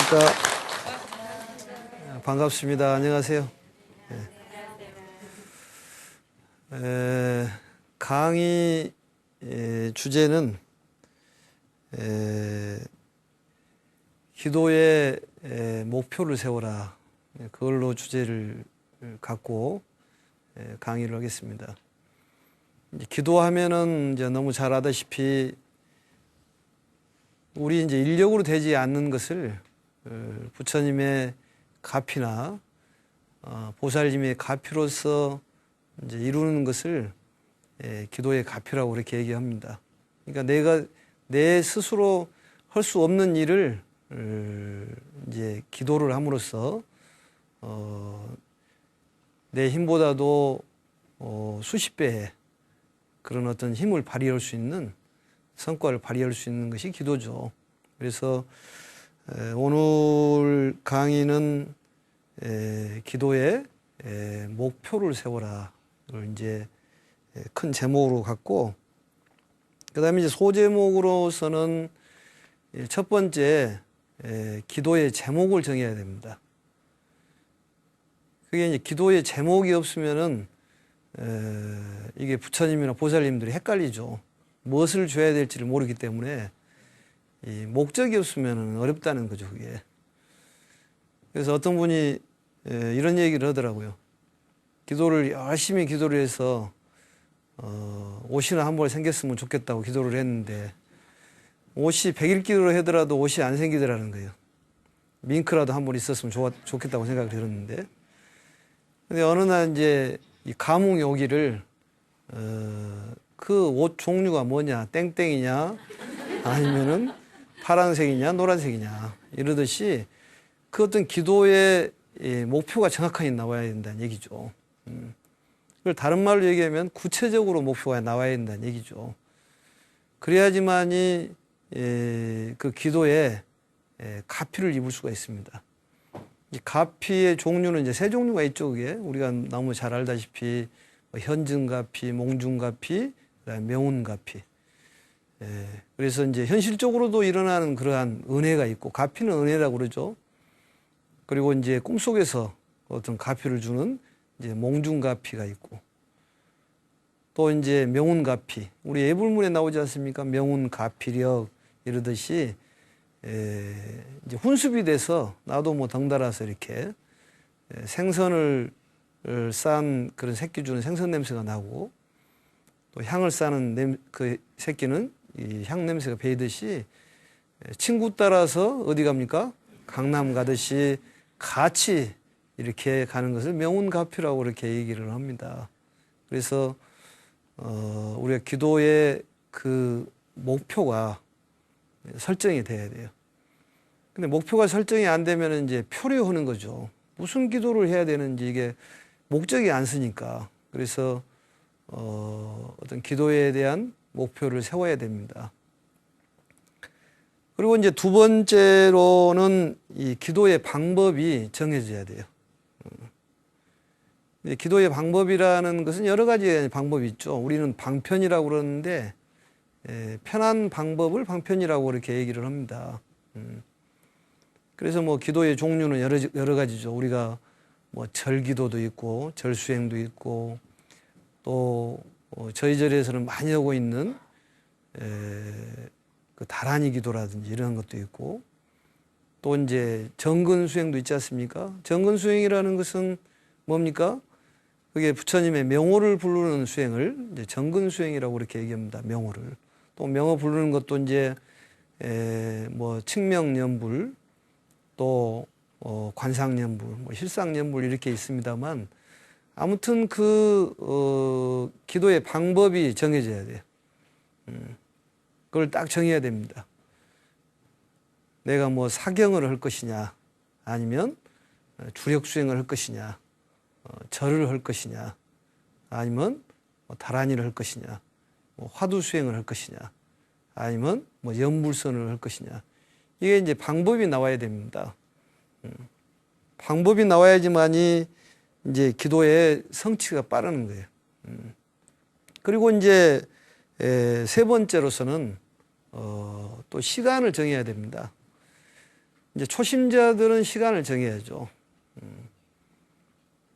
안녕하십니까. 반갑습니다. 안녕하세요. 강의 주제는 기도의 목표를 세워라. 그걸로 주제를 갖고 강의를 하겠습니다. 기도하면은 이제 너무 잘 아다시피 우리 이제 인력으로 되지 않는 것을 부처님의 가피나 보살님의 가피로서 이제 이루는 것을 기도의 가피라고 그렇게 얘기합니다. 그러니까 내 스스로 할 수 없는 일을 이제 기도를 함으로써 내 힘보다도 수십 배의 그런 어떤 힘을 발휘할 수 있는 성과를 발휘할 수 있는 것이 기도죠. 그래서 오늘 강의는 기도의 목표를 세워라. 를 이제 큰 제목으로 갖고, 그 다음에 이제 소제목으로서는 첫 번째, 기도의 제목을 정해야 됩니다. 그게 이제 기도의 제목이 없으면은, 이게 부처님이나 보살님들이 헷갈리죠. 무엇을 줘야 될지를 모르기 때문에, 이 목적이 없으면 어렵다는 거죠, 그게. 그래서 어떤 분이 이런 얘기를 하더라고요. 열심히 기도를 해서, 옷이나 한 벌 생겼으면 좋겠다고 기도를 했는데, 옷이 100일 기도를 하더라도 옷이 안 생기더라는 거예요. 밍크라도 한 번 있었으면 좋겠다고 생각을 들었는데, 근데 어느 날 이제 이 감흥이 오기를, 그 옷 종류가 뭐냐, 땡땡이냐, 아니면은 파란색이냐, 노란색이냐, 이러듯이 그 어떤 기도의 목표가 정확하게 나와야 된다는 얘기죠. 그걸 다른 말로 얘기하면 구체적으로 목표가 나와야 된다는 얘기죠. 그래야지만이 그 기도에 가피를 입을 수가 있습니다. 이 가피의 종류는 이제 세 종류가 있죠. 그게 우리가 너무 잘 알다시피 현증가피, 몽중가피, 그다음에 명운가피. 그래서 이제 현실적으로도 일어나는 그러한 은혜가 있고, 가피는 은혜라고 그러죠. 그리고 이제 꿈속에서 어떤 가피를 주는 이제 몽중가피가 있고, 또 이제 명운가피, 우리 예불문에 나오지 않습니까? 명운가피력 이러듯이 이제 훈습이 돼서 나도 뭐 덩달아서 이렇게 생선을 싼 그런 새끼 주는 생선 냄새가 나고, 또 향을 싸는 그 새끼는 이 향 냄새가 배이듯이 친구 따라서 어디 갑니까? 강남 가듯이 같이 이렇게 가는 것을 명운가피라고 이렇게 얘기를 합니다. 그래서 우리가 기도의 그 목표가 설정이 돼야 돼요. 근데 목표가 설정이 안 되면 이제 표류하는 거죠. 무슨 기도를 해야 되는지 이게 목적이 안 쓰니까. 그래서 어떤 기도에 대한 목표를 세워야 됩니다. 그리고 이제 두 번째로는 이 기도의 방법이 정해져야 돼요. 기도의 방법이라는 것은 여러 가지 방법이 있죠. 우리는 방편이라고 그러는데, 편한 방법을 방편이라고 이렇게 얘기를 합니다. 그래서 뭐 기도의 종류는 여러 가지죠. 우리가 뭐 절기도도 있고, 절수행도 있고, 또 저희 절에서는 많이 하고 있는 그 다란이 기도라든지 이런 것도 있고, 또 이제 정근수행도 있지 않습니까? 정근수행이라는 것은 뭡니까? 그게 부처님의 명호를 부르는 수행을 이제 정근수행이라고 그렇게 얘기합니다. 명호를. 또 명호 부르는 것도 이제 뭐 칙명연불, 또 관상연불, 뭐 실상연불 이렇게 있습니다만, 아무튼 그 기도의 방법이 정해져야 돼요. 그걸 딱 정해야 됩니다. 내가 뭐 사경을 할 것이냐, 아니면 주력수행을 할 것이냐, 절을 할 것이냐, 아니면 뭐 다란이를 할 것이냐, 뭐 화두수행을 할 것이냐, 아니면 뭐 연불선을 할 것이냐. 이게 이제 방법이 나와야 됩니다. 방법이 나와야지만이 이제 기도의 성취가 빠르는 거예요. 그리고 이제 세 번째로서는 또 시간을 정해야 됩니다. 이제 초심자들은 시간을 정해야죠.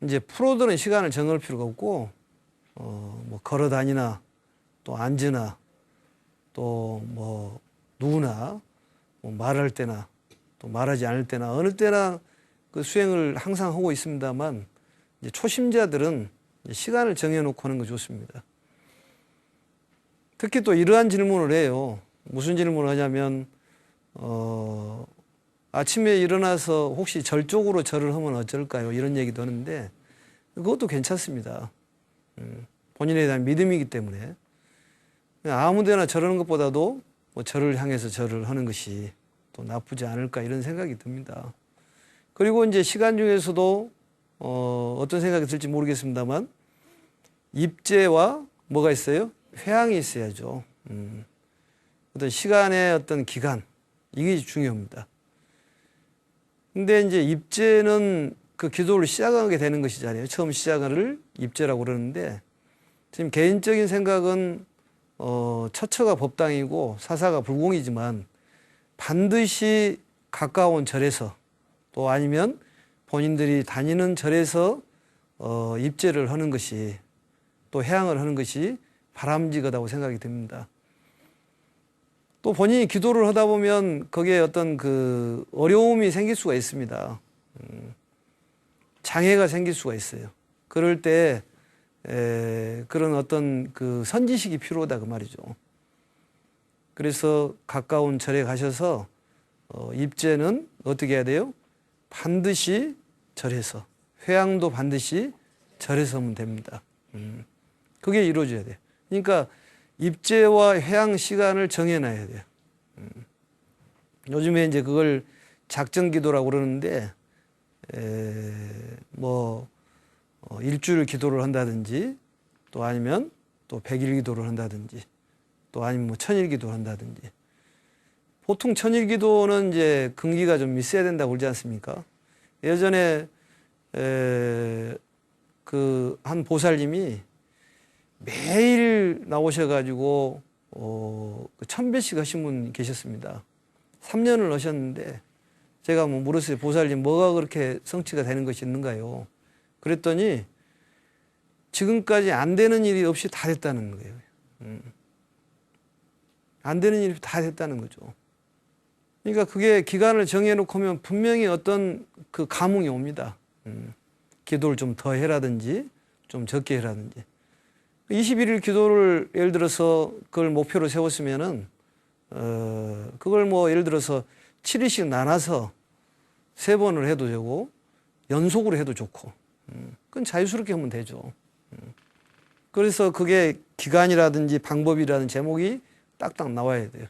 이제 프로들은 시간을 정할 필요가 없고, 뭐 걸어 다니나 또 앉으나 또 뭐 누구나 뭐 말할 때나 또 말하지 않을 때나 어느 때나 그 수행을 항상 하고 있습니다만, 이제 초심자들은 이제 시간을 정해놓고 하는 거 좋습니다. 특히 또 이러한 질문을 해요. 무슨 질문을 하냐면, 아침에 일어나서 혹시 절 쪽으로 절을 하면 어쩔까요? 이런 얘기도 하는데, 그것도 괜찮습니다. 본인에 대한 믿음이기 때문에. 아무 데나 절하는 것보다도 뭐 절을 향해서 절을 하는 것이 또 나쁘지 않을까 이런 생각이 듭니다. 그리고 이제 시간 중에서도 어떤 생각이 들지 모르겠습니다만, 입재와 뭐가 있어요? 회향이 있어야죠. 어떤 시간의 어떤 기간, 이게 중요합니다. 근데 이제 입재는 그 기도를 시작하게 되는 것이잖아요. 처음 시작을 입재라고 그러는데, 지금 개인적인 생각은 처처가 법당이고 사사가 불공이지만 반드시 가까운 절에서 또 아니면 본인들이 다니는 절에서 입재를 하는 것이 또 회향을 하는 것이 바람직하다고 생각이 됩니다. 또 본인이 기도를 하다 보면 거기에 어떤 그 어려움이 생길 수가 있습니다. 장애가 생길 수가 있어요. 그럴 때 그런 어떤 그 선지식이 필요하다 그 말이죠. 그래서 가까운 절에 가셔서 입재는 어떻게 해야 돼요? 반드시 절에서, 회향도 반드시 절에서 하면 됩니다. 그게 이루어져야 돼요. 그러니까 입재와 회향 시간을 정해놔야 돼요. 요즘에 이제 그걸 작정기도라고 그러는데, 뭐 일주일 기도를 한다든지 또 아니면 또 100일 기도를 한다든지 또 아니면 뭐 1000일 기도를 한다든지. 보통 1000일 기도는 이제 근기가 좀 있어야 된다고 그러지 않습니까? 예전에 그 한 보살님이 매일 나오셔가지고 1000배씩 하신 분 계셨습니다. 3년을 하셨는데 제가 뭐 물었어요. 보살님 뭐가 그렇게 성취가 되는 것이 있는가요? 그랬더니 지금까지 안 되는 일이 없이 다 됐다는 거예요. 안 되는 일이 다 됐다는 거죠. 그러니까 그게 기간을 정해놓고 하면 분명히 어떤 그 감흥이 옵니다. 기도를 좀 더 해라든지 좀 적게 해라든지. 21일 기도를 예를 들어서 그걸 목표로 세웠으면은 그걸 뭐 예를 들어서 7일씩 나눠서 3번을 해도 되고 연속으로 해도 좋고 그건 자유스럽게 하면 되죠. 그래서 그게 기간이라든지 방법이라든지 제목이 딱딱 나와야 돼요.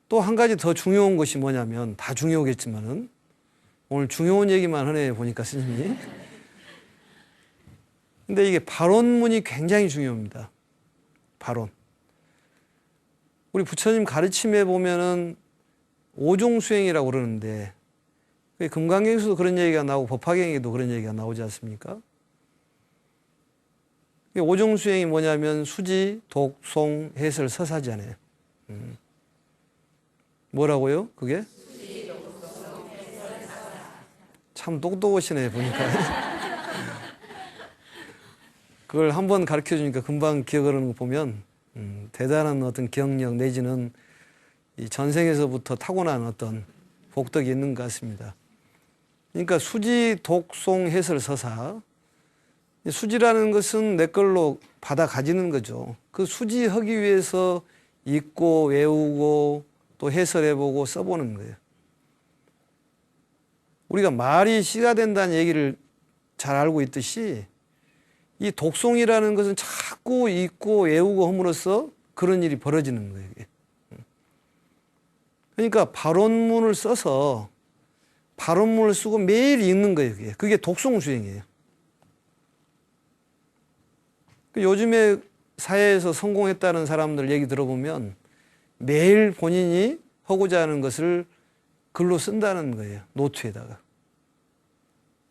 또 한 가지 더 중요한 것이 뭐냐면, 다 중요하겠지만은 오늘 중요한 얘기만 하네 보니까 스님이. 근데 이게 발언문이 굉장히 중요합니다. 발언. 우리 부처님 가르침에 보면은 오종수행이라고 그러는데, 금강경에서도 그런 얘기가 나오고 법화경에도 그런 얘기가 나오지 않습니까? 오종수행이 뭐냐면 수지, 독, 송, 해설, 서사잖아요. 뭐라고요? 그게? 참 똑똑하시네 보니까. 그걸 한번 가르쳐 주니까 금방 기억하는 거 보면 대단한 어떤 기억력 내지는 이 전생에서부터 타고난 어떤 복덕이 있는 것 같습니다. 그러니까 수지, 독, 송, 해설, 서사. 수지라는 것은 내 걸로 받아 가지는 거죠. 그 수지하기 위해서 읽고 외우고 또 해설해보고 써보는 거예요. 우리가 말이 시가 된다는 얘기를 잘 알고 있듯이 이 독송이라는 것은 자꾸 읽고 외우고 함으로써 그런 일이 벌어지는 거예요. 그러니까 발언문을 써서 발언문을 쓰고 매일 읽는 거예요. 그게 독송수행이에요. 요즘에 사회에서 성공했다는 사람들 얘기 들어보면 매일 본인이 하고자 하는 것을 글로 쓴다는 거예요. 노트에다가.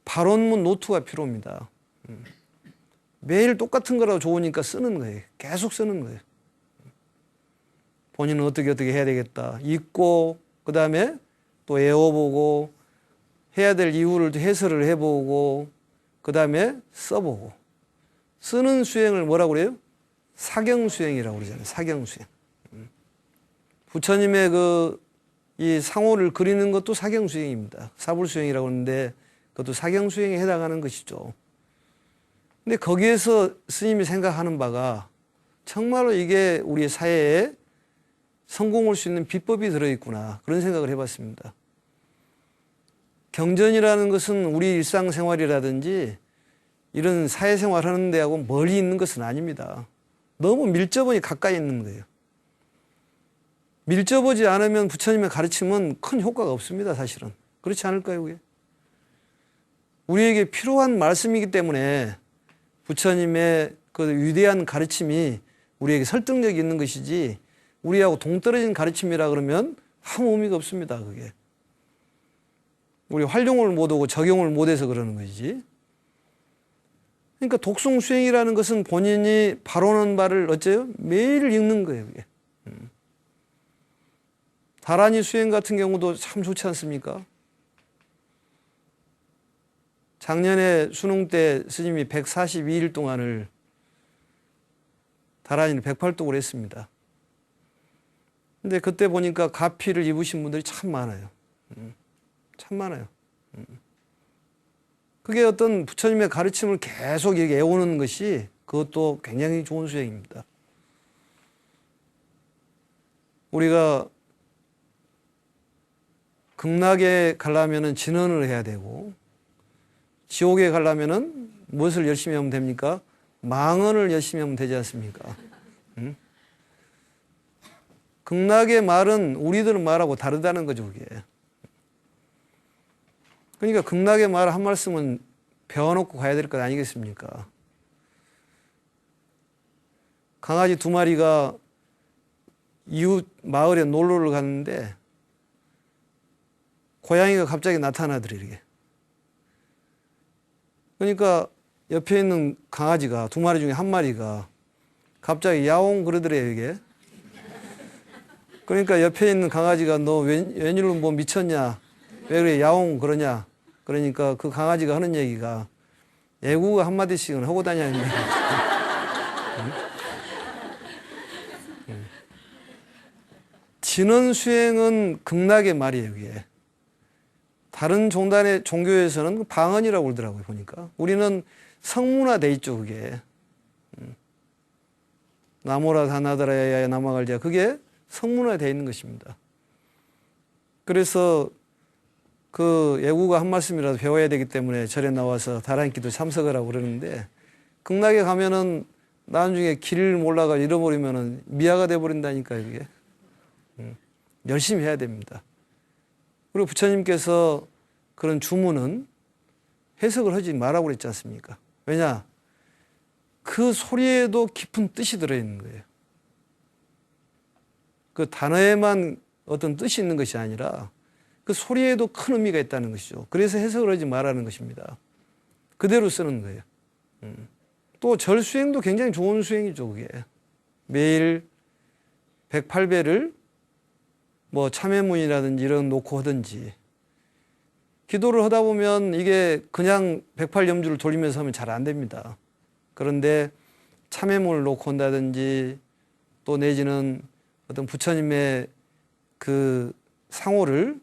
발언문 노트가 필요합니다. 매일 똑같은 거라고 좋으니까 쓰는 거예요. 계속 쓰는 거예요. 본인은 어떻게 해야 되겠다. 읽고 그 다음에 또 외워보고 해야 될 이유를 해설을 해보고 그 다음에 써보고. 쓰는 수행을 뭐라고 그래요? 사경수행이라고 그러잖아요. 사경수행. 부처님의 이 상호를 그리는 것도 사경수행입니다. 사불수행이라고 하는데 그것도 사경수행에 해당하는 것이죠. 근데 거기에서 스님이 생각하는 바가 정말로 이게 우리 사회에 성공할 수 있는 비법이 들어있구나. 그런 생각을 해봤습니다. 경전이라는 것은 우리 일상생활이라든지 이런 사회생활 하는 데하고 멀리 있는 것은 아닙니다. 너무 밀접하게 가까이 있는 거예요. 밀접하지 않으면 부처님의 가르침은 큰 효과가 없습니다, 사실은. 그렇지 않을까요, 그게? 우리에게 필요한 말씀이기 때문에 부처님의 그 위대한 가르침이 우리에게 설득력이 있는 것이지 우리하고 동떨어진 가르침이라 그러면 아무 의미가 없습니다, 그게. 우리 활용을 못하고 적용을 못해서 그러는 것이지. 그러니까 독송수행이라는 것은 본인이 바로는 바를 어째요? 매일 읽는 거예요, 그게. 다란이 수행 같은 경우도 참 좋지 않습니까? 작년에 수능 때 스님이 142일 동안을 다란이를 108독을 했습니다. 근데 그때 보니까 가피를 입으신 분들이 참 많아요. 참 많아요. 그게 어떤 부처님의 가르침을 계속 이렇게 애우는 것이 그것도 굉장히 좋은 수행입니다. 우리가 극락에 가려면 진언을 해야 되고 지옥에 가려면 무엇을 열심히 하면 됩니까? 망언을 열심히 하면 되지 않습니까? 극락의 말은 우리들 말하고 다르다는 거죠, 그게. 그러니까 극락의 말 한 말씀은 배워놓고 가야 될 것 아니겠습니까? 강아지 2마리가 이웃 마을에 놀러를 갔는데 고양이가 갑자기 나타나더래, 이렇게. 그러니까 옆에 있는 강아지가 2마리 중에 1마리가 갑자기 야옹 그러더래요, 이게. 그러니까 옆에 있는 강아지가 너 웬일로 뭐 미쳤냐? 왜 그래 야옹 그러냐? 그러니까 그 강아지가 하는 얘기가 애국어 한마디씩은 하고 다니는 얘기. 진언 수행은 극락의 말이에요, 이게. 다른 종교에서는 방언이라고 그러더라고요, 보니까. 우리는 성문화돼 있죠, 그게. 나모라 다나다라야 나마갈자, 그게 성문화되어 있는 것입니다. 그래서 그 애국어 한 말씀이라도 배워야 되기 때문에 절에 나와서 다란기도 참석을 하고 그러는데 극락에 가면은 나중에 길을 몰라가 잃어버리면은 미아가 돼버린다니까요, 그게. 열심히 해야 됩니다. 그리고 부처님께서 그런 주문은 해석을 하지 말라고 그랬지 않습니까? 왜냐? 그 소리에도 깊은 뜻이 들어있는 거예요. 그 단어에만 어떤 뜻이 있는 것이 아니라 그 소리에도 큰 의미가 있다는 것이죠. 그래서 해석을 하지 말라는 것입니다. 그대로 쓰는 거예요. 또 절 수행도 굉장히 좋은 수행이죠, 그게. 매일 108배를 뭐 참회문이라든지 이런 놓고 하든지 기도를 하다 보면 이게 그냥 108염주를 돌리면서 하면 잘 안 됩니다. 그런데 참회문을 놓고 한다든지 또 내지는 어떤 부처님의 그 상호를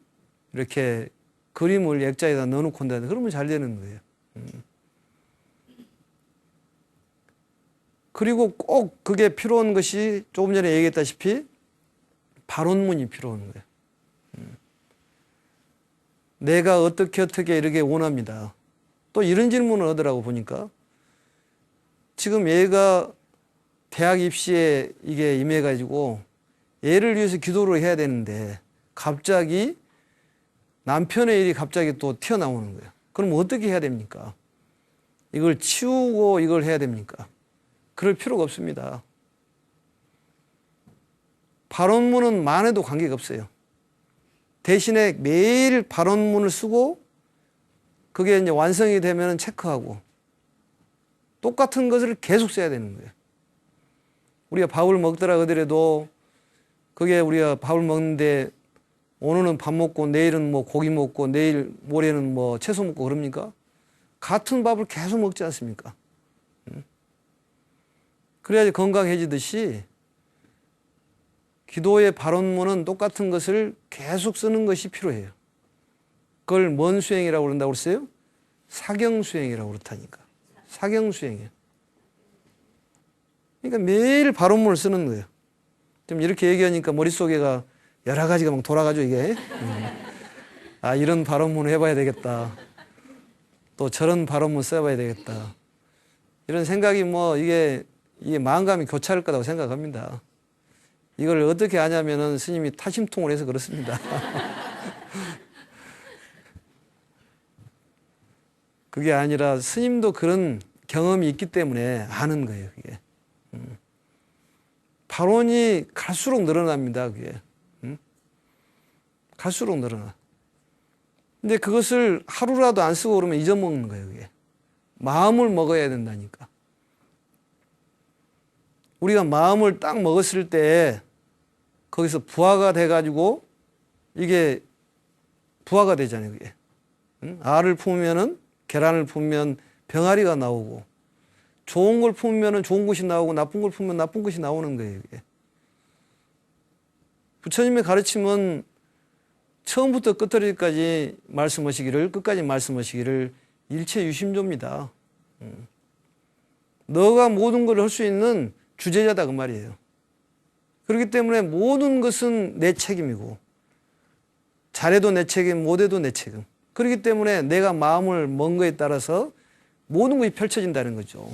이렇게 그림을 액자에다 넣어놓고 한다든지 그러면 잘 되는 거예요. 그리고 꼭 그게 필요한 것이 조금 전에 얘기했다시피 발언문이 필요한 거예요. 내가 어떻게 이렇게 원합니다. 또 이런 질문을 하더라고 보니까 지금 얘가 대학 입시에 이게 임해가지고 얘를 위해서 기도를 해야 되는데 갑자기 남편의 일이 갑자기 또 튀어나오는 거예요. 그럼 어떻게 해야 됩니까? 이걸 치우고 이걸 해야 됩니까? 그럴 필요가 없습니다. 발언문은 많아도 관계가 없어요. 대신에 매일 발언문을 쓰고 그게 이제 완성이 되면 체크하고 똑같은 것을 계속 써야 되는 거예요. 우리가 밥을 먹더라 하더라도 그게 우리가 밥을 먹는데 오늘은 밥 먹고 내일은 뭐 고기 먹고 내일 모레는 뭐 채소 먹고 그럽니까? 같은 밥을 계속 먹지 않습니까? 그래야지 건강해지듯이 기도의 발언문은 똑같은 것을 계속 쓰는 것이 필요해요. 그걸 뭔 수행이라고 그런다고 그랬어요? 사경수행이라고 그렇다니까. 사경수행이에요. 그러니까 매일 발언문을 쓰는 거예요. 좀 이렇게 얘기하니까 머릿속에가 여러 가지가 막 돌아가죠, 이게. 아, 이런 발언문을 해봐야 되겠다. 또 저런 발언문 써봐야 되겠다. 이런 생각이 뭐 이게 마음감이 교차할 거라고 생각합니다. 이걸 어떻게 하냐면은 스님이 타심통을 해서 그렇습니다. 그게 아니라 스님도 그런 경험이 있기 때문에 아는 거예요, 그게. 발언이 갈수록 늘어납니다, 그게. 갈수록 늘어나. 근데 그것을 하루라도 안 쓰고 그러면 잊어먹는 거예요, 그게. 마음을 먹어야 된다니까. 우리가 마음을 딱 먹었을 때 거기서 부화가 돼가지고 이게 부화가 되잖아요, 그게. 알을 품으면은 계란을 품으면 병아리가 나오고 좋은 걸 품으면 좋은 것이 나오고 나쁜 걸 품으면 나쁜 것이 나오는 거예요, 이게. 부처님의 가르침은 처음부터 끝까지 끝까지 말씀하시기를 일체유심조입니다. 너가 모든 걸 할 수 있는 주제자다 그 말이에요. 그렇기 때문에 모든 것은 내 책임이고 잘해도 내 책임, 못해도 내 책임. 그렇기 때문에 내가 마음을 먹은 거에 따라서 모든 것이 펼쳐진다는 거죠.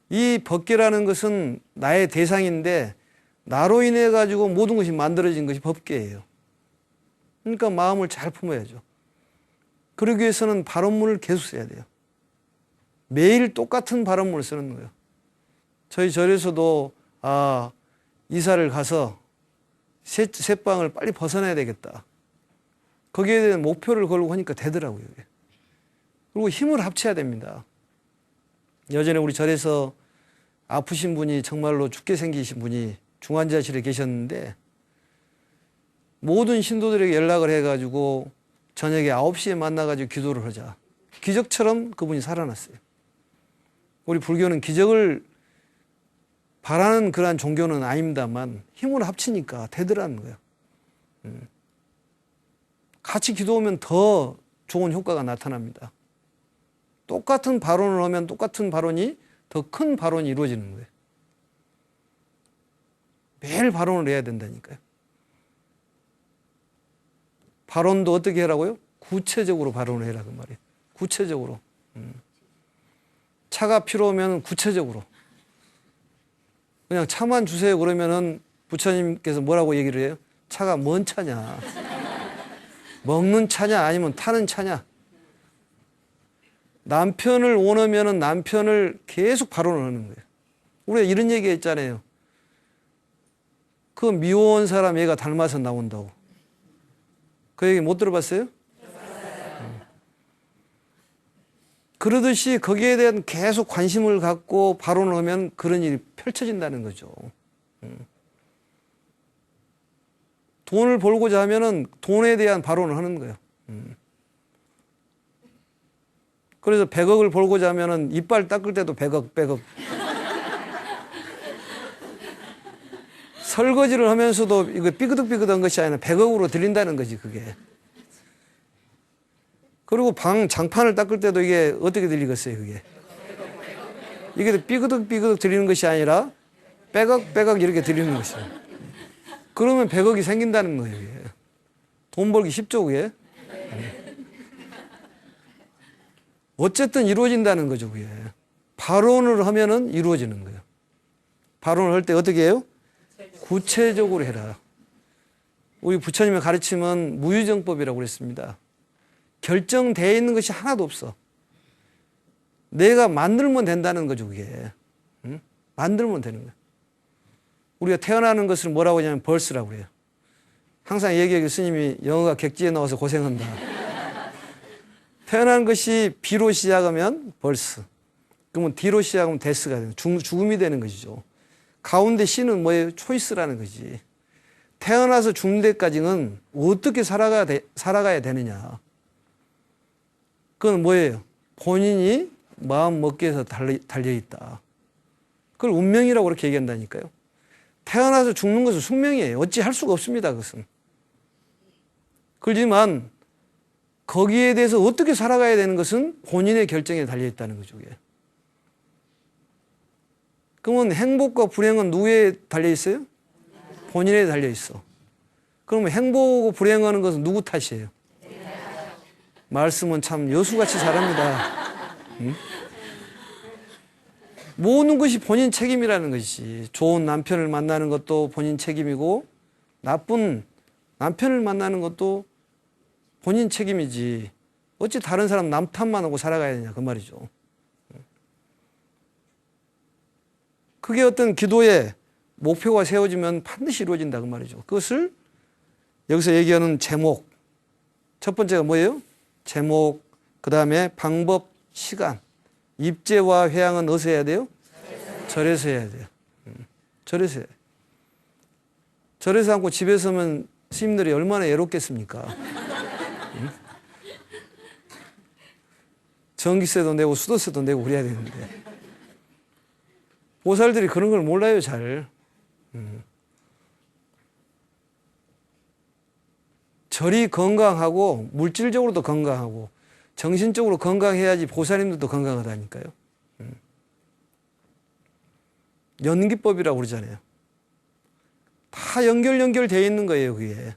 이 법계라는 것은 나의 대상인데 나로 인해 가지고 모든 것이 만들어진 것이 법계예요. 그러니까 마음을 잘 품어야죠. 그러기 위해서는 발언문을 계속 써야 돼요. 매일 똑같은 발언문을 쓰는 거예요. 저희 절에서도 이사를 가서 새방을 빨리 벗어나야 되겠다. 거기에 대한 목표를 걸고 하니까 되더라고요. 그리고 힘을 합쳐야 됩니다. 예전에 우리 절에서 아프신 분이 정말로 죽게 생기신 분이 중환자실에 계셨는데 모든 신도들에게 연락을 해가지고 저녁에 9시에 만나가지고 기도를 하자. 기적처럼 그분이 살아났어요. 우리 불교는 기적을 바라는 그러한 종교는 아닙니다만 힘을 합치니까 되더라는 거예요. 같이 기도하면 더 좋은 효과가 나타납니다. 똑같은 발언을 하면 똑같은 발언이 더 큰 발언이 이루어지는 거예요. 매일 발언을 해야 된다니까요. 발언도 어떻게 하라고요? 구체적으로 발언을 해라 그 말이에요. 구체적으로. 차가 필요하면 구체적으로. 그냥 차만 주세요 그러면은 부처님께서 뭐라고 얘기를 해요? 차가 뭔 차냐? 먹는 차냐 아니면 타는 차냐? 남편을 원하면은 남편을 계속 발언을 하는 거예요. 우리가 이런 얘기 했잖아요. 그 미워한 사람 얘가 닮아서 나온다고. 그 얘기 못 들어봤어요? 그러듯이 거기에 대한 계속 관심을 갖고 발언을 하면 그런 일이 펼쳐진다는 거죠. 돈을 벌고자 하면은 돈에 대한 발언을 하는 거예요. 그래서 100억을 벌고자 하면은 이빨 닦을 때도 100억. 설거지를 하면서도 이거 삐그덕삐그덕한 것이 아니라 100억으로 들린다는 거지, 그게. 그리고 방 장판을 닦을 때도 이게 어떻게 들리겠어요, 그게. 이게 삐그덕삐그덕 들리는 것이 아니라 빼걱 이렇게 들리는 것이에요. 그러면 100억이 생긴다는 거예요, 이게. 돈 벌기 쉽죠, 그게. 어쨌든 이루어진다는 거죠, 그게. 발언을 하면은 이루어지는 거예요. 발언을 할 때 어떻게 해요? 구체적으로 해라. 우리 부처님의 가르침은 무유정법이라고 그랬습니다. 결정되어 있는 것이 하나도 없어. 내가 만들면 된다는 거죠, 그게. 응? 만들면 되는 거야. 우리가 태어나는 것을 뭐라고 하냐면 벌스라고 그래요. 항상 얘기하기 스님이 영어가 객지에 나와서 고생한다. 태어나는 것이 B로 시작하면 벌스. 그러면 D로 시작하면 데스가 되는, 죽음이 되는 것이죠. 가운데 C는 뭐예요? 초이스라는 거지. 태어나서 죽는 데까지는 어떻게 살아가야 되느냐. 그건 뭐예요? 본인이 마음 먹기에 해서 달려있다. 그걸 운명이라고 그렇게 얘기한다니까요. 태어나서 죽는 것은 숙명이에요. 어찌 할 수가 없습니다. 그것은. 그렇지만 거기에 대해서 어떻게 살아가야 되는 것은 본인의 결정에 달려있다는 거죠. 그게. 그러면 행복과 불행은 누구에 달려있어요? 본인에 달려있어. 그러면 행복하고 불행하는 것은 누구 탓이에요? 말씀은 참 여수같이 잘합니다. 응? 모든 것이 본인 책임이라는 것이지. 좋은 남편을 만나는 것도 본인 책임이고 나쁜 남편을 만나는 것도 본인 책임이지. 어찌 다른 사람 남 탓만 하고 살아가야 되냐 그 말이죠. 그게 어떤 기도의 목표가 세워지면 반드시 이루어진다 그 말이죠. 그것을 여기서 얘기하는 제목. 첫 번째가 뭐예요? 제목, 그 다음에 방법, 시간. 입제와 회양은 어디서 해야 돼요? 절에서 해야 돼요. 절에서 해야 돼요. 절에서 앉고 집에서 하면 스님들이 얼마나 애롭겠습니까? 전기세도 내고 수도세도 내고 그래야 되는데. 보살들이 그런 걸 몰라요, 잘. 절이 건강하고 물질적으로도 건강하고 정신적으로 건강해야지 보살님들도 건강하다니까요. 연기법이라고 그러잖아요. 다 연결되어 있는 거예요, 그게.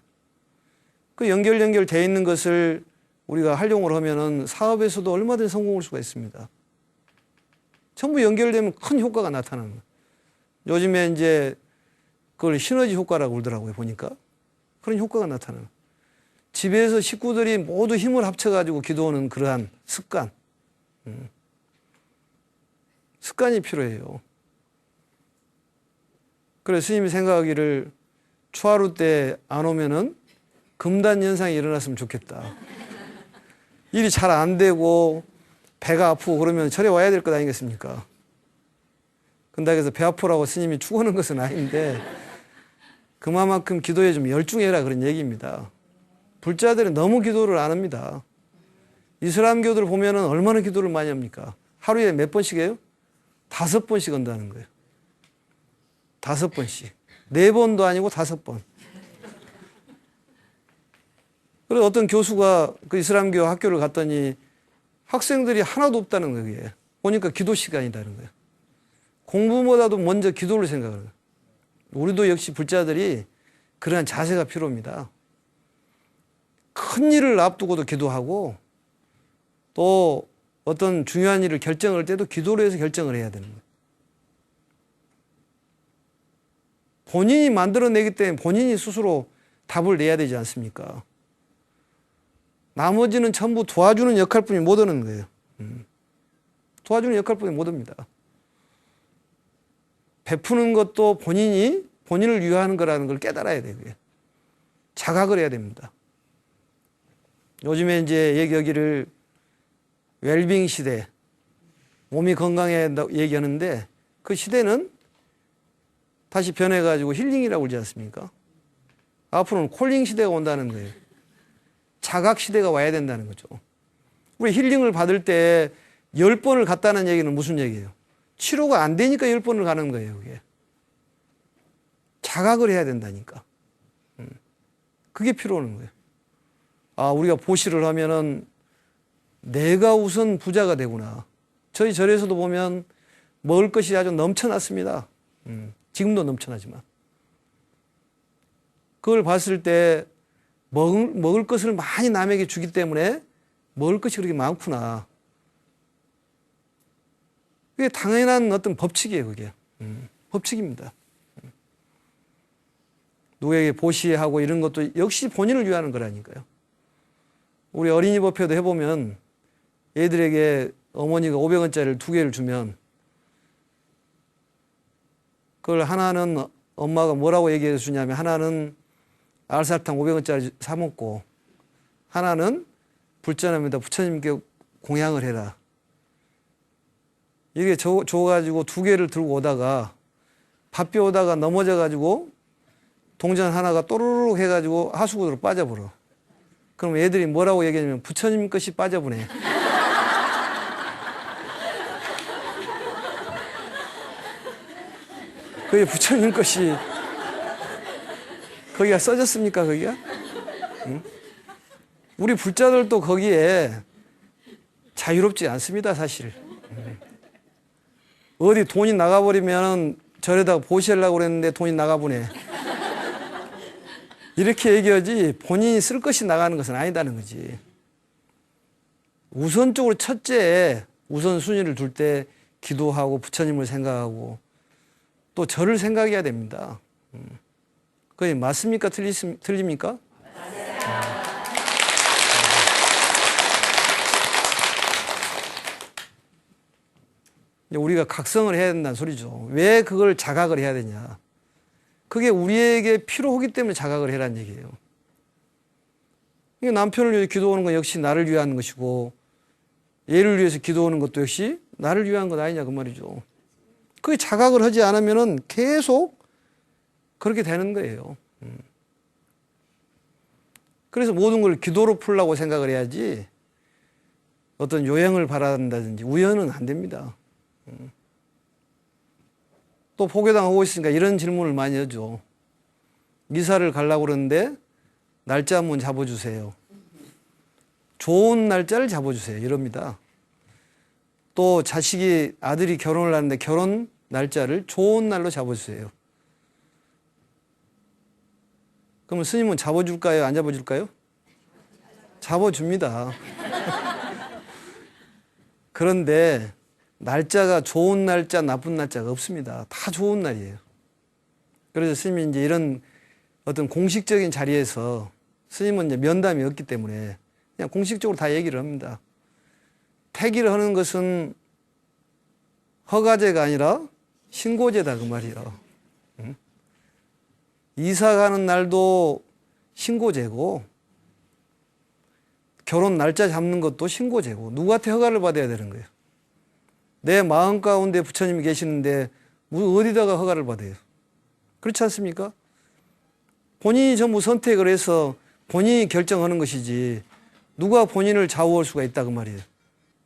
그 연결되어 있는 것을 우리가 활용을 하면은 사업에서도 얼마든지 성공할 수가 있습니다. 전부 연결되면 큰 효과가 나타나는 거예요. 요즘에 이제 그걸 시너지 효과라고 그러더라고요, 보니까. 그런 효과가 나타나는 거예요. 집에서 식구들이 모두 힘을 합쳐가지고 기도하는 그러한 습관. 습관이 필요해요. 그래서 스님이 생각하기를 초하루 때 안 오면은 금단 현상이 일어났으면 좋겠다. 일이 잘 안 되고 배가 아프고 그러면 절에 와야 될 것 아니겠습니까? 근데 그래서 배 아프라고 스님이 죽어는 것은 아닌데 그만큼 기도에 좀 열중해라 그런 얘기입니다. 불자들은 너무 기도를 안 합니다. 이슬람교들 보면은 얼마나 기도를 많이 합니까? 하루에 몇 번씩 해요? 5번씩 한다는 거예요. 5번씩. 4번도 아니고 5번. 그래서 어떤 교수가 그 이슬람교 학교를 갔더니 학생들이 하나도 없다는 거예요. 그게. 보니까 기도 시간이라는 거예요. 공부보다도 먼저 기도를 생각하는 거예요. 우리도 역시 불자들이 그러한 자세가 필요합니다. 큰 일을 앞두고도 기도하고 또 어떤 중요한 일을 결정할 때도 기도로 해서 결정을 해야 되는 거예요. 본인이 만들어내기 때문에 본인이 스스로 답을 내야 되지 않습니까? 나머지는 전부 도와주는 역할뿐이 못 하는 거예요. 도와주는 역할뿐이 못 합니다. 베푸는 것도 본인을 위하는 거라는 걸 깨달아야 돼요. 자각을 해야 됩니다. 요즘에 이제 얘기하기를 웰빙 시대, 몸이 건강해야 얘기하는데 그 시대는 다시 변해가지고 힐링이라고 그러지 않습니까? 앞으로는 콜링 시대가 온다는 거예요. 자각 시대가 와야 된다는 거죠. 우리 힐링을 받을 때 10번을 갔다는 얘기는 무슨 얘기예요? 치료가 안 되니까 10번을 가는 거예요. 그게. 자각을 해야 된다니까. 그게 필요한 거예요. 아, 우리가 보시를 하면은 내가 우선 부자가 되구나. 저희 절에서도 보면 먹을 것이 아주 넘쳐났습니다. 지금도 넘쳐나지만. 그걸 봤을 때 먹을 것을 많이 남에게 주기 때문에 먹을 것이 그렇게 많구나. 그게 당연한 어떤 법칙이에요, 그게. 법칙입니다. 누구에게 보시하고 이런 것도 역시 본인을 위하는 거라니까요. 우리 어린이 법회도 해보면 애들에게 어머니가 500원짜리를 2개를 주면 그걸 하나는 엄마가 뭐라고 얘기해 주냐면 하나는 알사탕 500원짜리 사 먹고 하나는 불전합니다. 부처님께 공양을 해라. 이게 줘가지고 2개를 들고 오다가 밥비 오다가 넘어져가지고 동전 하나가 또르륵 해가지고 하수구로 빠져버려. 그럼 애들이 뭐라고 얘기하냐면 부처님 것이 빠져보네. 그게 부처님 것이 거기가 써졌습니까? 거기가? 응? 우리 불자들도 거기에 자유롭지 않습니다, 사실. 어디 돈이 나가버리면 절에다가 보시하려고 그랬는데 돈이 나가보네. 이렇게 얘기하지 본인이 쓸 것이 나가는 것은 아니다는 거지. 우선적으로 첫째 우선순위를 둘 때 기도하고 부처님을 생각하고 또 저를 생각해야 됩니다. 그게 맞습니까? 틀립니까? 우리가 각성을 해야 된다는 소리죠. 왜 그걸 자각을 해야 되냐. 그게 우리에게 필요하기 때문에 자각을 해라는 얘기예요. 남편을 위해 기도하는 건 역시 나를 위한 것이고 얘를 위해서 기도하는 것도 역시 나를 위한 것 아니냐 그 말이죠. 그게 자각을 하지 않으면 계속 그렇게 되는 거예요. 그래서 모든 걸 기도로 풀라고 생각을 해야지 어떤 요행을 바란다든지 우연은 안 됩니다. 또 포교당 오고 있으니까 이런 질문을 많이 하죠. 이사를 가려고 그러는데 날짜 한번 잡아주세요. 좋은 날짜를 잡아주세요. 이럽니다. 또 아들이 결혼을 하는데 결혼 날짜를 좋은 날로 잡아주세요. 그러면 스님은 잡아줄까요? 안 잡아줄까요? 잡아줍니다. 그런데 날짜가 좋은 날짜, 나쁜 날짜가 없습니다. 다 좋은 날이에요. 그래서 스님이 이제 이런 어떤 공식적인 자리에서 스님은 이제 면담이 없기 때문에 그냥 공식적으로 다 얘기를 합니다. 태기를 하는 것은 허가제가 아니라 신고제다 그 말이에요. 응? 이사 가는 날도 신고제고 결혼 날짜 잡는 것도 신고제고 누구한테 허가를 받아야 되는 거예요. 내 마음 가운데 부처님이 계시는데 어디다가 허가를 받아요? 그렇지 않습니까? 본인이 전부 선택을 해서 본인이 결정하는 것이지 누가 본인을 좌우할 수가 있다 그 말이에요.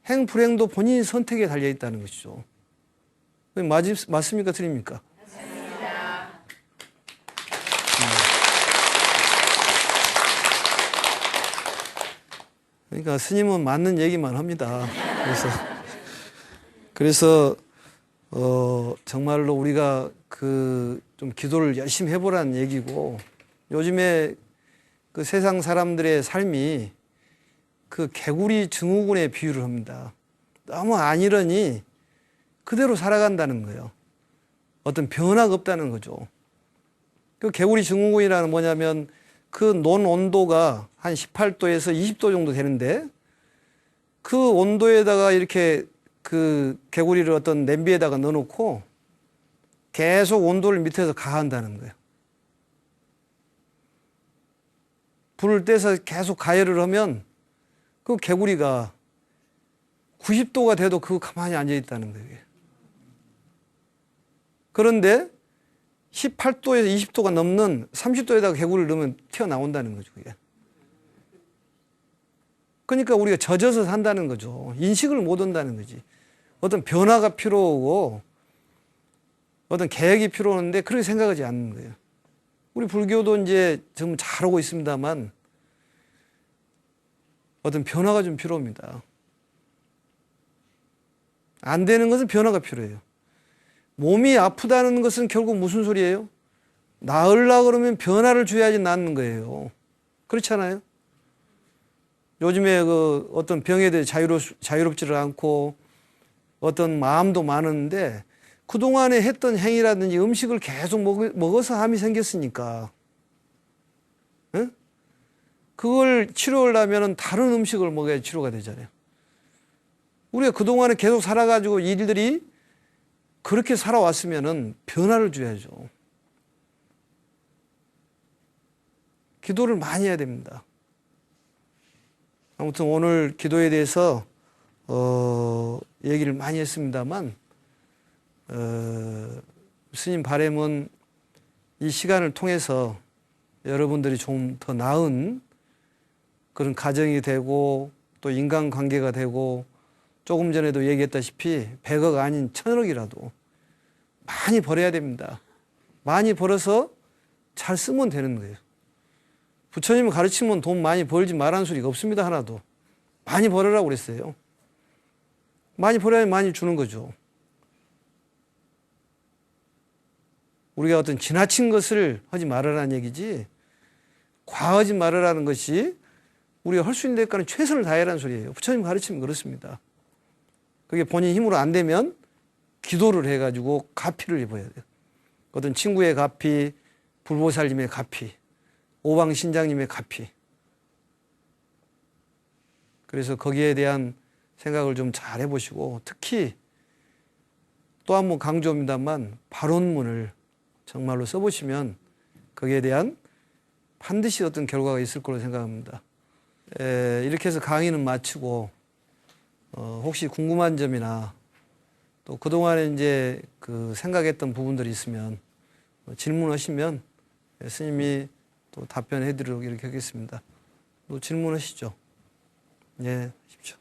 행불행도 본인 선택에 달려 있다는 것이죠. 맞습니까? 틀립니까? 맞습니다. 그러니까 스님은 맞는 얘기만 합니다. 그래서 정말로 우리가 좀 기도를 열심히 해보라는 얘기고 요즘에 그 세상 사람들의 삶이 그 개구리 증후군에 비유를 합니다. 너무 안일하니 그대로 살아간다는 거예요. 어떤 변화가 없다는 거죠. 그 개구리 증후군이라는 뭐냐면 그 논 온도가 한 18도에서 20도 정도 되는데 그 온도에다가 이렇게 그 개구리를 어떤 냄비에다가 넣어놓고 계속 온도를 밑에서 가한다는 거예요. 불을 떼서 계속 가열을 하면 그 개구리가 90도가 돼도 그거 가만히 앉아 있다는 거예요. 그런데 18도에서 20도가 넘는 30도에다가 개구리를 넣으면 튀어나온다는 거죠. 그게. 그러니까 우리가 젖어서 산다는 거죠. 인식을 못 한다는 거지. 어떤 변화가 필요하고 어떤 계획이 필요한데 그렇게 생각하지 않는 거예요. 우리 불교도 이제 좀 잘하고 있습니다만 어떤 변화가 좀 필요합니다. 안 되는 것은 변화가 필요해요. 몸이 아프다는 것은 결국 무슨 소리예요? 나으려고 그러면 변화를 줘야지 낫는 거예요. 그렇잖아요? 요즘에 그 어떤 병에 대해 자유롭지를 않고 어떤 마음도 많은데 그동안에 했던 행위라든지 음식을 계속 먹어서 암이 생겼으니까 응? 그걸 치료하려면 다른 음식을 먹어야 치료가 되잖아요. 우리가 그동안에 계속 살아가지고 일들이 그렇게 살아왔으면 변화를 줘야죠. 기도를 많이 해야 됩니다. 아무튼 오늘 기도에 대해서 얘기를 많이 했습니다만 스님 바람은 이 시간을 통해서 여러분들이 좀 더 나은 그런 가정이 되고 또 인간관계가 되고 조금 전에도 얘기했다시피 100억 아닌 1000억이라도 많이 벌어야 됩니다. 많이 벌어서 잘 쓰면 되는 거예요. 부처님을 가르치면 돈 많이 벌지 말라는 소리가 없습니다. 하나도. 많이 벌으라고 그랬어요. 많이 벌어야 많이 주는 거죠. 우리가 어떤 지나친 것을 하지 말으라는 얘기지 과하지 말으라는 것이 우리가 할 수 있는 데까지는 최선을 다해라는 소리예요. 부처님 가르치면 그렇습니다. 그게 본인 힘으로 안 되면 기도를 해가지고 가피를 입어야 돼요. 어떤 친구의 가피, 불보살님의 가피, 오방신장님의 가피. 그래서 거기에 대한 생각을 좀 잘 해보시고 특히 또 한 번 강조합니다만 발언문을 정말로 써보시면 거기에 대한 반드시 어떤 결과가 있을 거로 생각합니다. 이렇게 해서 강의는 마치고 혹시 궁금한 점이나 또 그동안에 이제 그 생각했던 부분들이 있으면 질문하시면 스님이 또 답변해 드리도록 이렇게 하겠습니다. 또 질문하시죠. 예, 하십시오.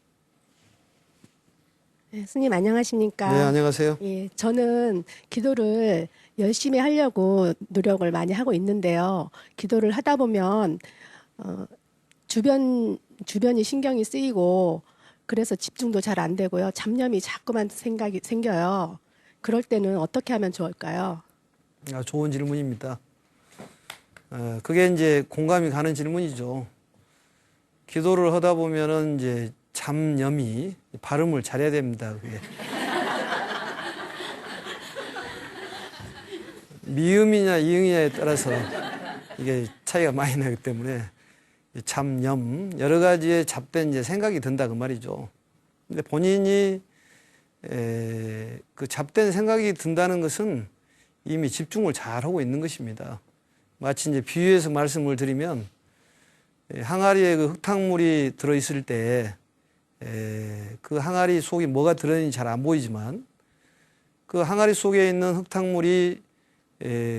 네, 스님 안녕하십니까? 네, 안녕하세요. 예, 저는 기도를 열심히 하려고 노력을 많이 하고 있는데요. 기도를 하다 보면 주변이 신경이 쓰이고 그래서 집중도 잘 안 되고요. 잡념이 자꾸만 생각이 생겨요. 그럴 때는 어떻게 하면 좋을까요? 좋은 질문입니다. 그게 이제 공감이 가는 질문이죠. 기도를 하다 보면은 이제 잡념이 발음을 잘해야 됩니다. 그게. 미음이냐 이응이냐에 따라서 이게 차이가 많이 나기 때문에 잡념 여러 가지의 잡된 이제 생각이 든다 그 말이죠. 근데 본인이 그 잡된 생각이 든다는 것은 이미 집중을 잘 하고 있는 것입니다. 마치 이제 비유해서 말씀을 드리면 항아리에 그 흙탕물이 들어 있을 때 그 항아리 속에 뭐가 들어있는지 잘 안 보이지만 그 항아리 속에 있는 흙탕물이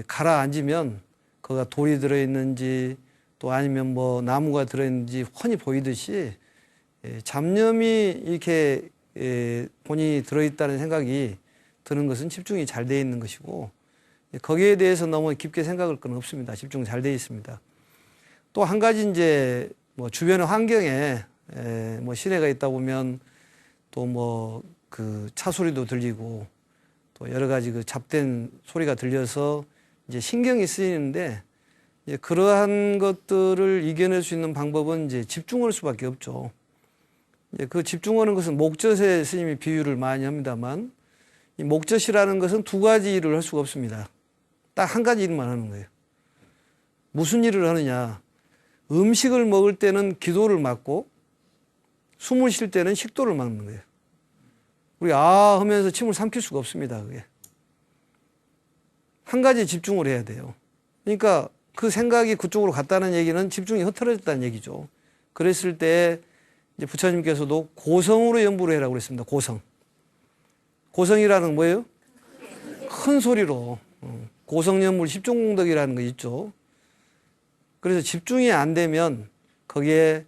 가라앉으면 거기가 돌이 들어있는지 또 아니면 뭐 나무가 들어있는지 훤히 보이듯이 잡념이 이렇게 본인이 들어있다는 생각이 드는 것은 집중이 잘 되어 있는 것이고 거기에 대해서 너무 깊게 생각할 건 없습니다. 집중 잘 되어 있습니다. 또 한 가지 이제 뭐 주변의 환경에 뭐 시내가 있다 보면 또 뭐 그 차 소리도 들리고 또 여러 가지 그 잡된 소리가 들려서 이제 신경이 쓰이는데 이제 그러한 것들을 이겨낼 수 있는 방법은 이제 집중할 수밖에 없죠. 이제 그 집중하는 것은 목젖에 스님이 비유를 많이 합니다만 이 목젖이라는 것은 두 가지 일을 할 수가 없습니다. 딱 한 가지 일만 하는 거예요. 무슨 일을 하느냐? 음식을 먹을 때는 기도를 막고 숨을 쉴 때는 식도를 막는 거예요. 우리 하면서 침을 삼킬 수가 없습니다. 그게. 한 가지에 집중을 해야 돼요. 그러니까 그 생각이 그쪽으로 갔다는 얘기는 집중이 흐트러졌다는 얘기죠. 그랬을 때 이제 부처님께서도 고성으로 연부를 해라고 그랬습니다. 고성. 고성이라는 뭐예요? 큰 소리로. 고성연물 십종공덕이라는 거 있죠. 그래서 집중이 안 되면 거기에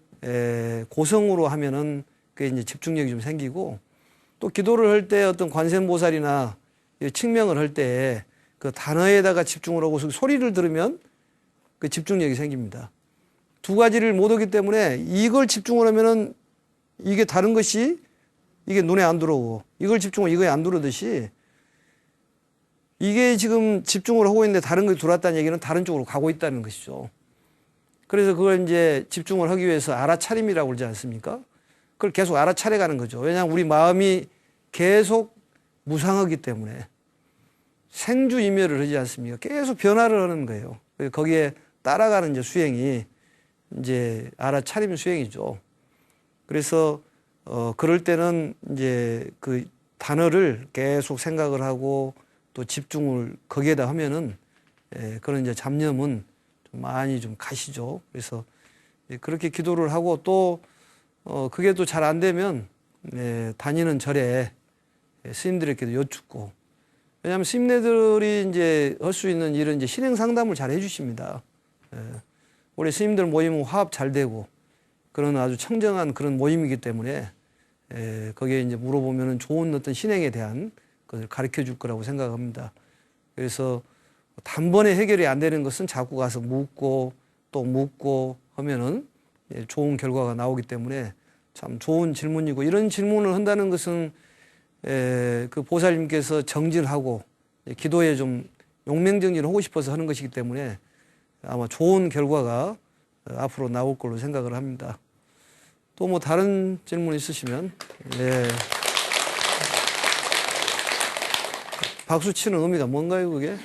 고성으로 하면은 그게 이제 집중력이 좀 생기고 또 기도를 할 때 어떤 관세음보살이나 칭명을 할 때 그 단어에다가 집중을 하고 소리를 들으면 그 집중력이 생깁니다. 두 가지를 못 하기 때문에 이걸 집중을 하면은 이게 다른 것이 이게 눈에 안 들어오고 이걸 집중하면 이거에 안 들어오듯이 이게 지금 집중을 하고 있는데 다른 것이 들어왔다는 얘기는 다른 쪽으로 가고 있다는 것이죠. 그래서 그걸 이제 집중을 하기 위해서 알아차림이라고 그러지 않습니까? 그걸 계속 알아차려가는 거죠. 왜냐하면 우리 마음이 계속 무상하기 때문에 생주이멸을 하지 않습니까? 계속 변화를 하는 거예요. 거기에 따라가는 이제 수행이 이제 알아차림 수행이죠. 그래서 그럴 때는 이제 그 단어를 계속 생각을 하고 또 집중을 거기에다 하면은 그런 이제 잡념은 좀 많이 좀 가시죠. 그래서 그렇게 기도를 하고 또 그게 또 잘 안 되면 다니는 절에 스님들에게도 여쭙고 왜냐하면 스님네들이 이제 할 수 있는 일은 이제 신행 상담을 잘 해주십니다. 우리 스님들 모임은 화합 잘 되고 그런 아주 청정한 그런 모임이기 때문에 거기에 이제 물어보면은 좋은 어떤 신행에 대한 것을 가르쳐 줄 거라고 생각합니다. 그래서 단번에 해결이 안 되는 것은 자꾸 가서 묻고 또 묻고 하면은 좋은 결과가 나오기 때문에 참 좋은 질문이고, 이런 질문을 한다는 것은 그 보살님께서 정진하고 기도에 좀 용맹정진을 하고 싶어서 하는 것이기 때문에 아마 좋은 결과가 앞으로 나올 걸로 생각을 합니다. 또 뭐 다른 질문 있으시면. 네. 박수 치는 의미가 뭔가요, 그게?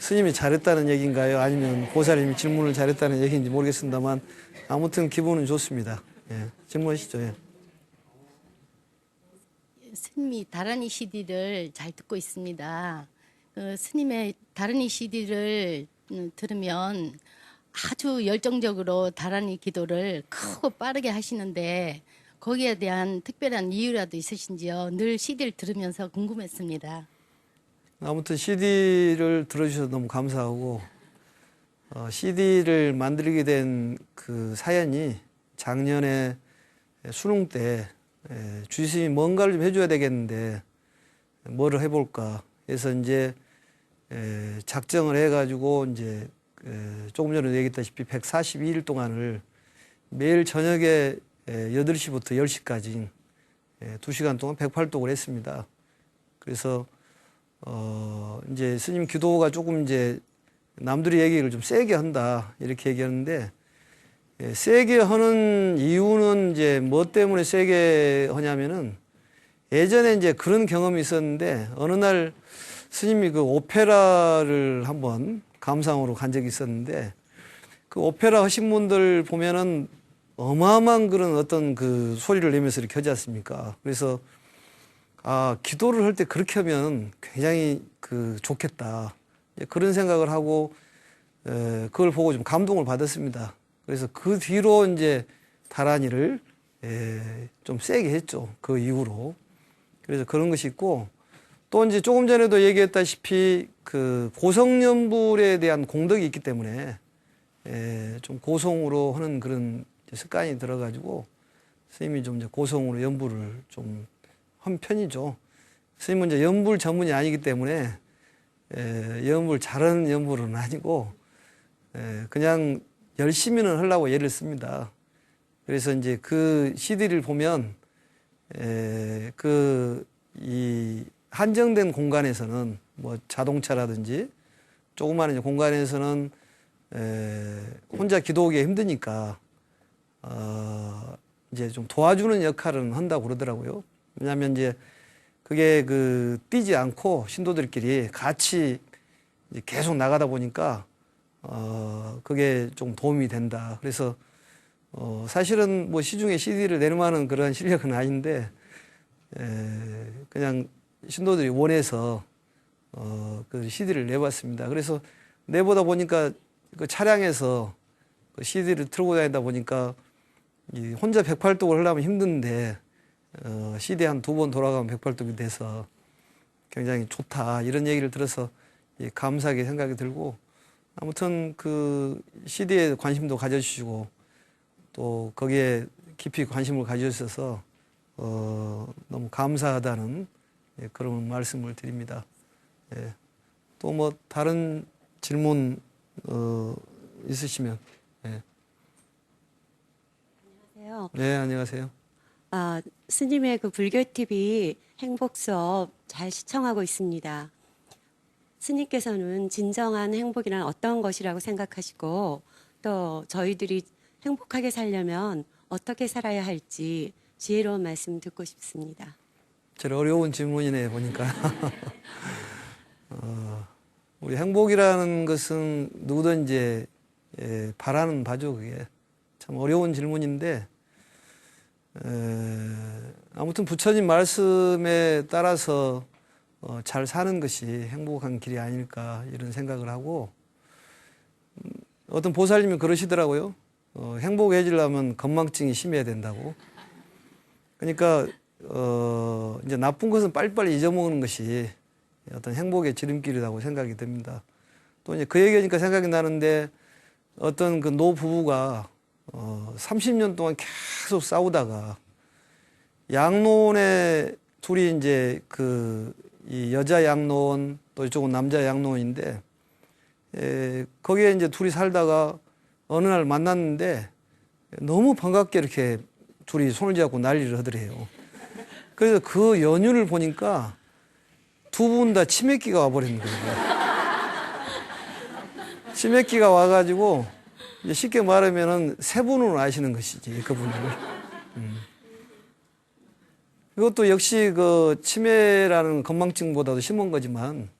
스님이 잘했다는 얘기인가요? 아니면 보살님이 질문을 잘했다는 얘기인지 모르겠습니다만 아무튼 기분은 좋습니다. 예. 질문하시죠. 예. 스님이 다라니 CD를 잘 듣고 있습니다. 스님의 다라니 CD를 들으면 아주 열정적으로 다라니 기도를 크고 빠르게 하시는데 거기에 대한 특별한 이유라도 있으신지요? 늘 CD를 들으면서 궁금했습니다. 아무튼 CD를 들어주셔서 너무 감사하고, CD를 만들게 된 그 사연이 작년에 수능 때 주스님이 뭔가를 좀 해줘야 되겠는데 뭐를 해볼까 해서 이제 작정을 해가지고 이제 조금 전에 얘기했다시피 142일 동안을 매일 저녁에 8시부터 10시까지 2시간 동안 108독을 했습니다. 그래서 이제 스님 기도가 조금 이제 남들이 얘기를 좀 세게 한다 이렇게 얘기하는데, 세게 하는 이유는 이제 뭐 때문에 세게 하냐면은 예전에 이제 그런 경험이 있었는데, 어느 날 스님이 그 오페라를 한번 감상으로 간 적이 있었는데, 그 오페라 하신 분들 보면은 어마어마한 그런 어떤 그 소리를 내면서 이렇게 하지 않습니까? 그래서 기도를 할 때 그렇게 하면 굉장히 그 좋겠다, 그런 생각을 하고 그걸 보고 좀 감동을 받았습니다. 그래서 그 뒤로 이제 다라니를 좀 세게 했죠. 그 이후로. 그래서 그런 것이 있고, 또 이제 조금 전에도 얘기했다시피 그 고성연불에 대한 공덕이 있기 때문에 좀 고성으로 하는 그런 습관이 들어가지고 스님이 좀 이제 고성으로 연불을 좀 한 편이죠. 스님은 이제 연불 전문이 아니기 때문에 연불 잘하는 연불은 아니고 그냥 열심히는 하려고 예를 씁니다. 그래서 이제 그 CD를 보면 이 한정된 공간에서는 뭐 자동차라든지 조그마한 이제 공간에서는 혼자 기도하기 힘드니까 이제 좀 도와주는 역할은 한다고 그러더라고요. 왜냐하면 이제 그게 그 뛰지 않고 신도들끼리 같이 이제 계속 나가다 보니까 그게 좀 도움이 된다. 그래서 사실은 뭐 시중에 CD를 내놓으면 그런 실력은 아닌데 그냥 신도들이 원해서 그 CD를 내봤습니다. 그래서 내보다 보니까 그 차량에서 그 CD를 틀고 다니다 보니까 혼자 108독을 하려면 힘든데 CD 한 2번 돌아가면 108독이 돼서 굉장히 좋다, 이런 얘기를 들어서 감사하게 생각이 들고, 아무튼 그 CD에 관심도 가져주시고 또 거기에 깊이 관심을 가져주셔서 너무 감사하다는 그런 말씀을 드립니다. 또 뭐 다른 질문 있으시면. 안녕하세요. 네, 안녕하세요. 스님의 그 불교 TV 행복 수업 잘 시청하고 있습니다. 스님께서는 진정한 행복이란 어떤 것이라고 생각하시고, 또 저희들이 행복하게 살려면 어떻게 살아야 할지 지혜로운 말씀 듣고 싶습니다. 제일 어려운 질문이네 보니까. 우리 행복이라는 것은 누구든지 바라는 바죠. 그게 참 어려운 질문인데, 아무튼 부처님 말씀에 따라서 잘 사는 것이 행복한 길이 아닐까, 이런 생각을 하고, 어떤 보살님이 그러시더라고요. 행복해지려면 건망증이 심해야 된다고. 그러니까 이제 나쁜 것은 빨리빨리 잊어먹는 것이 어떤 행복의 지름길이라고 생각이 듭니다. 또 이제 그 얘기하니까 생각이 나는데, 어떤 그 노부부가 30년 동안 계속 싸우다가 양로원에 둘이 이제 이 여자 양로원 또 이쪽은 남자 양로원인데 거기에 이제 둘이 살다가 어느 날 만났는데 너무 반갑게 이렇게 둘이 손을 잡고 난리를 하더래요. 그래서 그 연유를 보니까 두 분 다 치매기가 와버린 거예요. 치매기가 와가지고 이제 쉽게 말하면은 세 분은 아시는 것이지 그분을. 이것도 역시 그 치매라는 건망증보다도 심한 거지만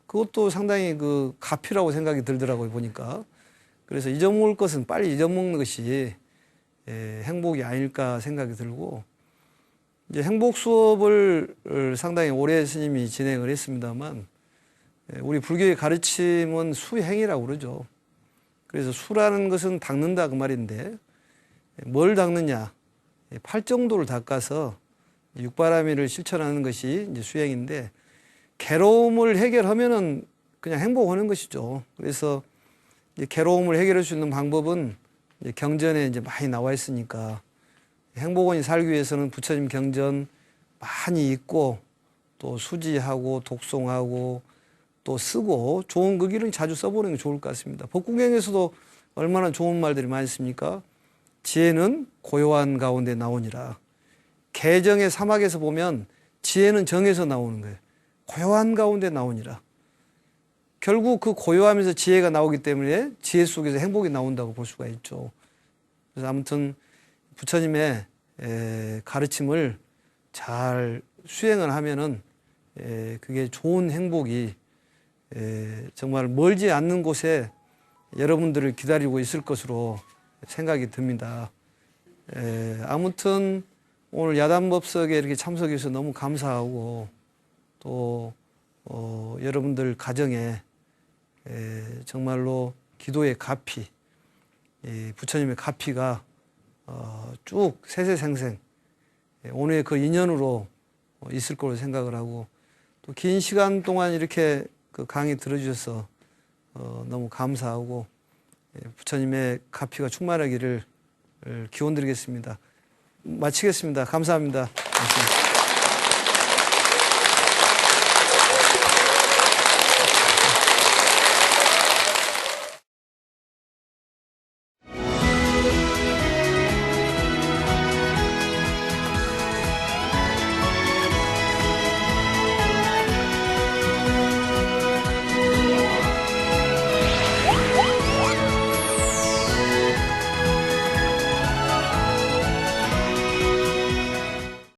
그것도 상당히 그 가피라고 생각이 들더라고요 보니까. 그래서 잊어먹을 것은 빨리 잊어먹는 것이 행복이 아닐까 생각이 들고 이제 행복 수업을 상당히 오래 스님이 진행을 했습니다만 우리 불교의 가르침은 수행이라고 그러죠. 그래서 수라는 것은 닦는다 그 말인데 뭘 닦느냐? 팔정도를 닦아서 육바라밀을 실천하는 것이 이제 수행인데 괴로움을 해결하면은 그냥 행복하는 것이죠. 그래서 이제 괴로움을 해결할 수 있는 방법은 이제 경전에 이제 많이 나와 있으니까 행복원이 살기 위해서는 부처님 경전 많이 읽고 또 수지하고 독송하고 또 쓰고 좋은 그 길은 자주 써보는 게 좋을 것 같습니다. 법국경에서도 얼마나 좋은 말들이 많이 있습니까? 지혜는 고요한 가운데 나오니라. 개정의 사막에서 보면 지혜는 정에서 나오는 거예요. 고요한 가운데 나오니라. 결국 그 고요하면서 지혜가 나오기 때문에 지혜 속에서 행복이 나온다고 볼 수가 있죠. 그래서 아무튼 부처님의 가르침을 잘 수행을 하면은 그게 좋은 행복이 정말 멀지 않는 곳에 여러분들을 기다리고 있을 것으로 생각이 듭니다. 아무튼 오늘 야단법석에 이렇게 참석해 주셔서 너무 감사하고 또 여러분들 가정에 정말로 기도의 가피, 부처님의 가피가 쭉 세세생생 오늘의 그 인연으로 있을 거로 생각을 하고 또 긴 시간 동안 이렇게 그 강의 들어주셔서 너무 감사하고 부처님의 가피가 충만하기를 기원드리겠습니다. 마치겠습니다. 감사합니다.